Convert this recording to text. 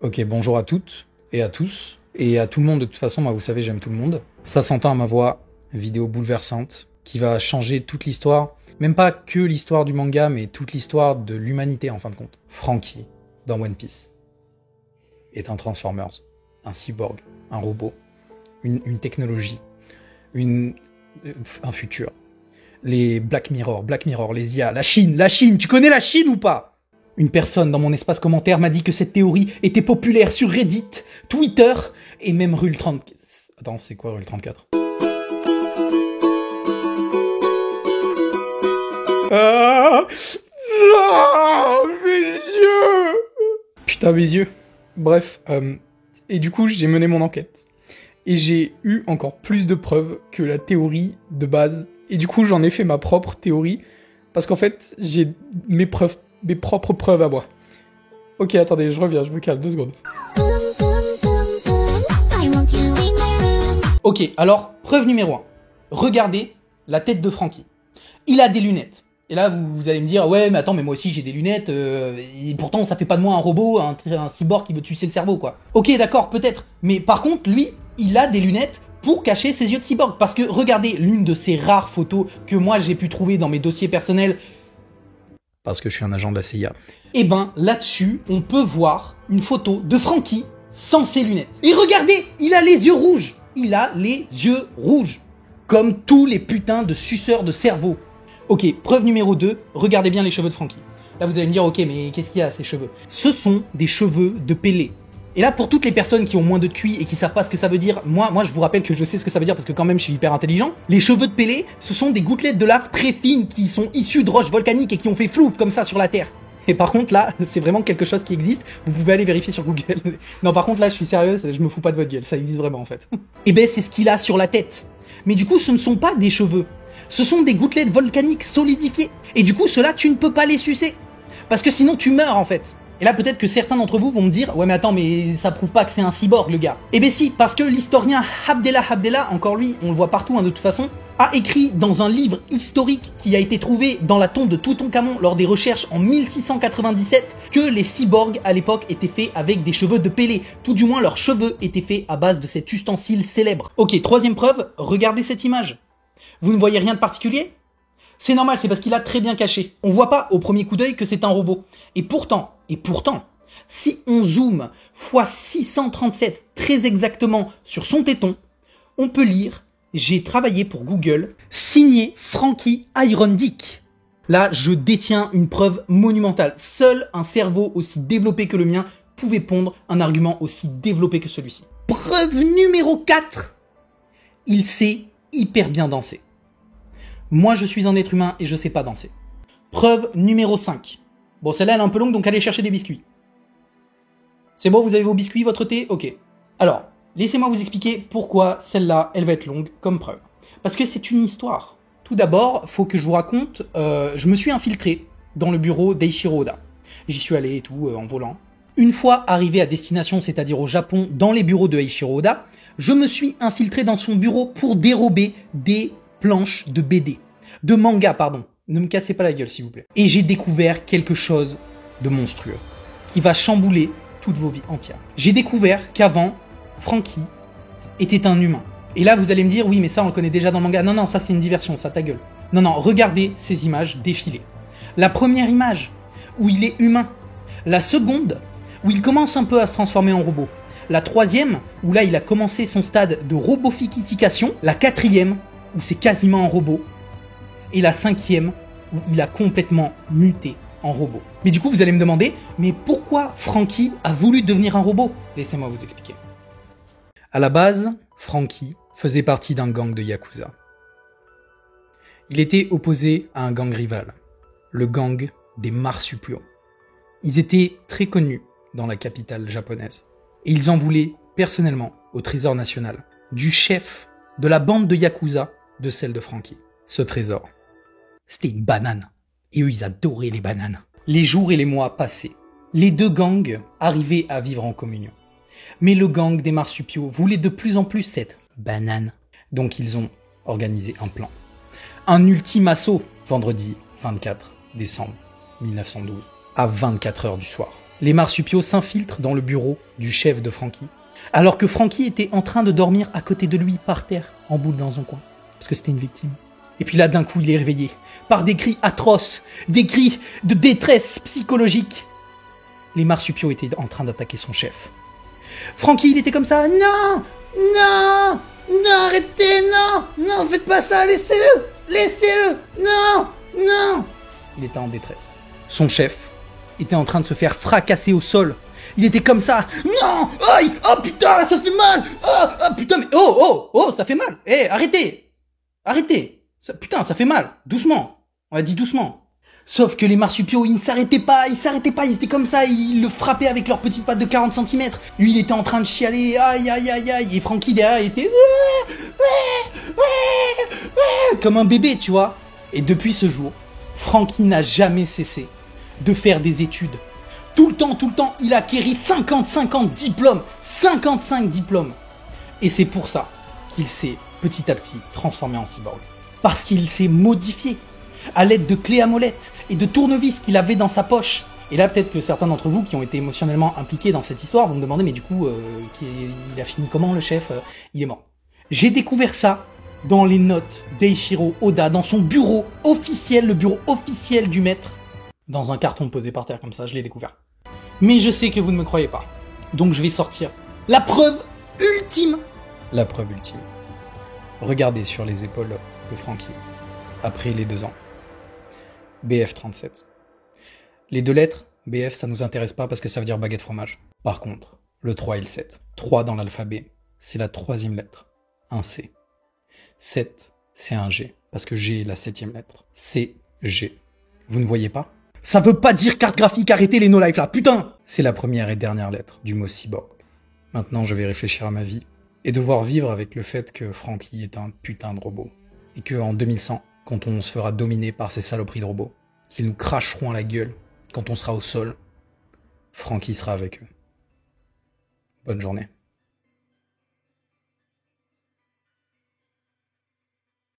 Ok, bonjour à toutes et à tous, et à tout le monde de toute façon, moi vous savez j'aime tout le monde. Ça s'entend à ma voix, vidéo bouleversante, qui va changer toute l'histoire, même pas que l'histoire du manga, mais toute l'histoire de l'humanité en fin de compte. Franky, dans One Piece, est un Transformers, un cyborg, un robot, une technologie, un futur. Les Black Mirror, les IA, la Chine, tu connais la Chine ou pas ? Une personne dans mon espace commentaire m'a dit que cette théorie était populaire sur Reddit, Twitter et même Rule 34. Attends, c'est quoi Rule 34 ? Mes yeux. Putain, mes yeux. Bref, et du coup, j'ai mené mon enquête. Et j'ai eu encore plus de preuves que la théorie de base. Et du coup, j'en ai fait ma propre théorie. Parce qu'en fait, j'ai mes propres preuves à moi. Ok, attendez, je reviens, je me calme 2 secondes. Ok, alors, preuve numéro 1. Regardez la tête de Franky. Il a des lunettes. Et là, vous allez me dire, ouais, mais attends, mais moi aussi j'ai des lunettes, et pourtant ça fait pas de moi un robot, un cyborg qui veut tuer le cerveau, quoi. Ok, d'accord, peut-être. Mais par contre, lui, il a des lunettes pour cacher ses yeux de cyborg. Parce que, regardez, l'une de ces rares photos que moi j'ai pu trouver dans mes dossiers personnels, parce que je suis un agent de la CIA, et ben, là-dessus, on peut voir une photo de Franky sans ses lunettes. Et regardez, il a les yeux rouges. Il a les yeux rouges. Comme tous les putains de suceurs de cerveau. Ok, preuve numéro 2, regardez bien les cheveux de Franky. Là vous allez me dire, ok, mais qu'est-ce qu'il y a à ces cheveux ? Ce sont des cheveux de Pelé. Et là, pour toutes les personnes qui ont moins de QI et qui savent pas ce que ça veut dire, moi je vous rappelle que je sais ce que ça veut dire parce que quand même je suis hyper intelligent. Les cheveux de Pelé, ce sont des gouttelettes de lave très fines qui sont issues de roches volcaniques et qui ont fait flouf comme ça sur la Terre. Et par contre là, c'est vraiment quelque chose qui existe, vous pouvez aller vérifier sur Google. Non par contre là, je suis sérieuse, je me fous pas de votre gueule, ça existe vraiment en fait. Et ben c'est ce qu'il a sur la tête. Mais du coup, ce ne sont pas des cheveux. Ce sont des gouttelettes volcaniques solidifiées. Et du coup, ceux-là, tu ne peux pas les sucer. Parce que sinon, tu meurs, en fait. Et là, peut-être que certains d'entre vous vont me dire « Ouais, mais attends, mais ça prouve pas que c'est un cyborg, le gars. » Eh ben si, parce que l'historien Abdellah, encore lui, on le voit partout, hein, de toute façon, a écrit dans un livre historique qui a été trouvé dans la tombe de Toutankhamon lors des recherches en 1697 que les cyborgs, à l'époque, étaient faits avec des cheveux de Pelé. Tout du moins, leurs cheveux étaient faits à base de cet ustensile célèbre. Ok, troisième preuve, regardez cette image. Vous ne voyez rien de particulier ? C'est normal, c'est parce qu'il a très bien caché. On voit pas au premier coup d'œil que c'est un robot. Et pourtant, si on zoome x 637 très exactement sur son téton, on peut lire « J'ai travaillé pour Google, signé Franky Iron Dick ». Là, je détiens une preuve monumentale. Seul un cerveau aussi développé que le mien pouvait pondre un argument aussi développé que celui-ci. Preuve numéro 4. Il sait hyper bien danser. Moi, je suis un être humain et je sais pas danser. Preuve numéro 5. Bon, celle-là, elle est un peu longue, donc allez chercher des biscuits. C'est bon, vous avez vos biscuits, votre thé ? Ok. Alors, laissez-moi vous expliquer pourquoi celle-là, elle va être longue comme preuve. Parce que c'est une histoire. Tout d'abord, faut que je vous raconte, je me suis infiltré dans le bureau d'Eiichiro Oda. J'y suis allé et tout, en volant. Une fois arrivé à destination, c'est-à-dire au Japon, dans les bureaux de Eiichiro Oda, je me suis infiltré dans son bureau pour dérober des planches de BD. De manga, pardon. Ne me cassez pas la gueule, s'il vous plaît. Et j'ai découvert quelque chose de monstrueux, qui va chambouler toutes vos vies entières. J'ai découvert qu'avant, Franky était un humain. Et là, vous allez me dire, oui, mais ça, on le connaît déjà dans le manga. Non, ça, c'est une diversion, ça, ta gueule. Non, regardez ces images défiler. La première image, où il est humain. La seconde, où il commence un peu à se transformer en robot. La troisième, où là, il a commencé son stade de robofication. La quatrième, où c'est quasiment un robot. Et la cinquième, où il a complètement muté en robot. Mais du coup, vous allez me demander, mais pourquoi Franky a voulu devenir un robot ? Laissez-moi vous expliquer. À la base, Franky faisait partie d'un gang de Yakuza. Il était opposé à un gang rival, le gang des marsupiaux. Ils étaient très connus dans la capitale japonaise. Et ils en voulaient personnellement au trésor national, du chef de la bande de Yakuza, de celle de Franky. Ce trésor, c'était une banane. Et eux, ils adoraient les bananes. Les jours et les mois passaient. Les deux gangs arrivaient à vivre en communion. Mais le gang des marsupiaux voulait de plus en plus cette banane. Donc ils ont organisé un plan. Un ultime assaut, vendredi 24 décembre 1912, à 24h du soir. Les marsupiaux s'infiltrent dans le bureau du chef de Frankie, alors que Frankie était en train de dormir à côté de lui par terre, en boule dans un coin, parce que c'était une victime. Et puis là, d'un coup, il est réveillé par des cris atroces, des cris de détresse psychologique. Les marsupiaux étaient en train d'attaquer son chef. Frankie, il était comme ça. Non, non, non, arrêtez, non, non, faites pas ça, laissez-le, laissez-le, non, non. Il était en détresse. Son chef était en train de se faire fracasser au sol. Il était comme ça. Non, aïe, oh putain, ça fait mal. Oh putain, mais oh, ça fait mal. Eh, arrêtez, arrêtez. Putain, ça fait mal. Doucement. On a dit doucement. Sauf que les marsupiaux, ils ne s'arrêtaient pas, ils étaient comme ça, ils le frappaient avec leurs petites pattes de 40 cm. Lui, il était en train de chialer, aïe, aïe, aïe, aïe, et Frankie derrière, il était comme un bébé, tu vois. Et depuis ce jour, Frankie n'a jamais cessé de faire des études. Tout le temps, il a acquéri 55 diplômes. 55 diplômes. Et c'est pour ça qu'il s'est petit à petit transformé en cyborg. Parce qu'il s'est modifié à l'aide de clés à molette et de tournevis qu'il avait dans sa poche. Et là, peut-être que certains d'entre vous qui ont été émotionnellement impliqués dans cette histoire vont me demander, mais du coup, il a fini comment le chef? Il est mort. J'ai découvert ça dans les notes d'Eiichiro Oda, dans son bureau officiel, le bureau officiel du maître, dans un carton posé par terre comme ça, je l'ai découvert. Mais je sais que vous ne me croyez pas. Donc je vais sortir la preuve ultime. La preuve ultime. Regardez sur les épaules de Frankie, après les 2 ans. BF37. Les 2 lettres, BF, ça nous intéresse pas parce que ça veut dire baguette fromage. Par contre, le 3 et le 7. 3 dans l'alphabet, c'est la 3e lettre. Un C. 7, c'est un G, parce que G est la 7e lettre. C, G. Vous ne voyez pas? Ça veut pas dire carte graphique, arrêtez les no-life là, putain! C'est la première et dernière lettre du mot cyborg. Maintenant, je vais réfléchir à ma vie et devoir vivre avec le fait que Frankie est un putain de robot. Et qu'en 2100, quand on se fera dominer par ces saloperies de robots, qu'ils nous cracheront à la gueule quand on sera au sol, Frankie sera avec eux. Bonne journée.